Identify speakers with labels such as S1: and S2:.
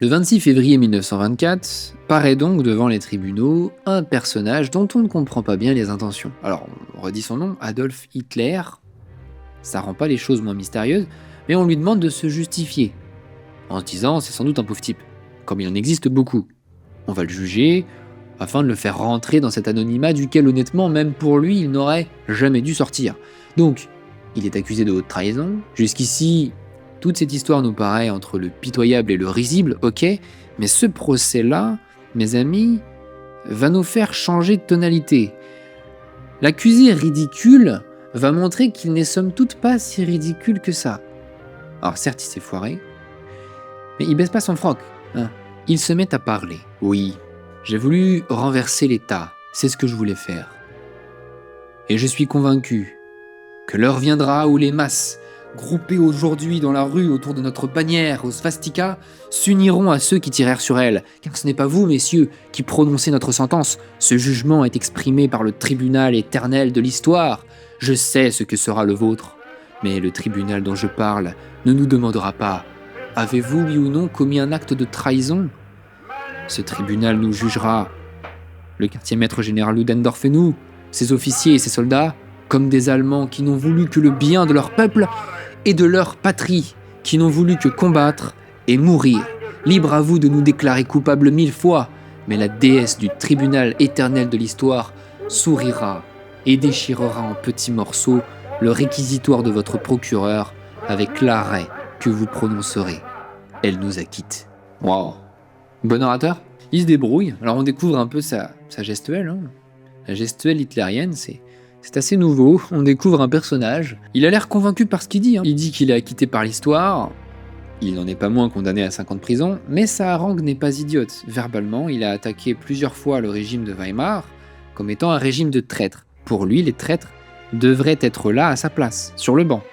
S1: Le 26 février 1924, paraît donc devant les tribunaux un personnage dont on ne comprend pas bien les intentions. Alors, on redit son nom, Adolf Hitler, ça rend pas les choses moins mystérieuses, mais on lui demande de se justifier, en se disant c'est sans doute un pauvre type, comme il en existe beaucoup. On va le juger, afin de le faire rentrer dans cet anonymat duquel honnêtement, même pour lui, il n'aurait jamais dû sortir. Donc, il est accusé de haute trahison. Jusqu'ici, toute cette histoire nous paraît entre le pitoyable et le risible, ok, mais ce procès-là, mes amis, va nous faire changer de tonalité. L'accusé ridicule va montrer qu'il n'est somme toute pas si ridicule que ça. Alors certes, il s'est foiré, mais il baisse pas son froc, hein. Il se met à parler. Oui, j'ai voulu renverser l'État, c'est ce que je voulais faire. Et je suis convaincu que l'heure viendra où les masses, groupées aujourd'hui dans la rue autour de notre bannière au svastika, s'uniront à ceux qui tirèrent sur elle, car ce n'est pas vous, messieurs, qui prononcez notre sentence. Ce jugement est exprimé par le tribunal éternel de l'histoire. Je sais ce que sera le vôtre, mais le tribunal dont je parle ne nous demandera pas « Avez-vous, oui ou non, commis un acte de trahison ?» Ce tribunal nous jugera, le quartier-maître général Ludendorff et nous, ses officiers et ses soldats, comme des Allemands qui n'ont voulu que le bien de leur peuple et de leur patrie, qui n'ont voulu que combattre et mourir. Libre à vous de nous déclarer coupables 1000 fois, mais la déesse du tribunal éternel de l'histoire sourira et déchirera en petits morceaux le réquisitoire de votre procureur avec l'arrêt que vous prononcerez. Elle nous acquitte. Waouh! Bon orateur, il se débrouille. Alors on découvre un peu sa gestuelle. La gestuelle hitlérienne, c'est assez nouveau. On découvre un personnage. Il a l'air convaincu par ce qu'il dit. Il dit qu'il est acquitté par l'histoire. Il n'en est pas moins condamné à 5 ans de prison, mais sa harangue n'est pas idiote. Verbalement, il a attaqué plusieurs fois le régime de Weimar comme étant un régime de traîtres. Pour lui, les traîtres devraient être là à sa place, sur le banc.